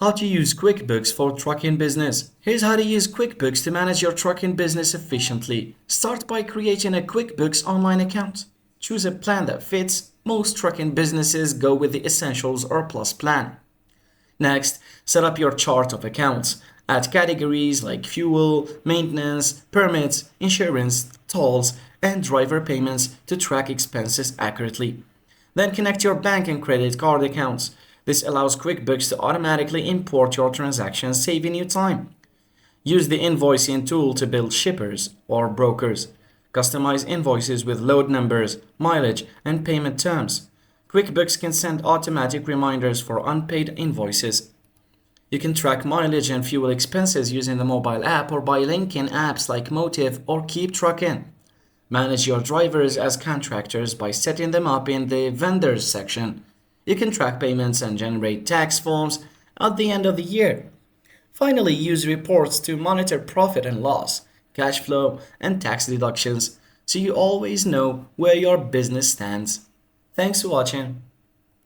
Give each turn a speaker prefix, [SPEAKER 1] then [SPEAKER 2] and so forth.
[SPEAKER 1] How to use QuickBooks for trucking business. Here's how to use QuickBooks to manage your trucking business efficiently. Start by creating a QuickBooks online account. Choose a plan that fits. Most trucking businesses go with the Essentials or Plus plan. Next, set up your chart of accounts. Add categories like fuel, maintenance, permits, insurance, tolls, and driver payments to track expenses accurately. Then connect your bank and credit card accounts. This allows QuickBooks to automatically import your transactions, saving you time. Use the invoicing tool to build shippers or brokers. Customize invoices with load numbers, mileage, and payment terms. QuickBooks can send automatic reminders for unpaid invoices. You can track mileage and fuel expenses using the mobile app or by linking apps like Motive or Keep Trucking. Manage your drivers as contractors by setting them up in the Vendors section. You can track payments and generate tax forms at the end of the year. Finally, use reports to monitor profit and loss, cash flow, and tax deductions so you always know where your business stands. Thanks for watching.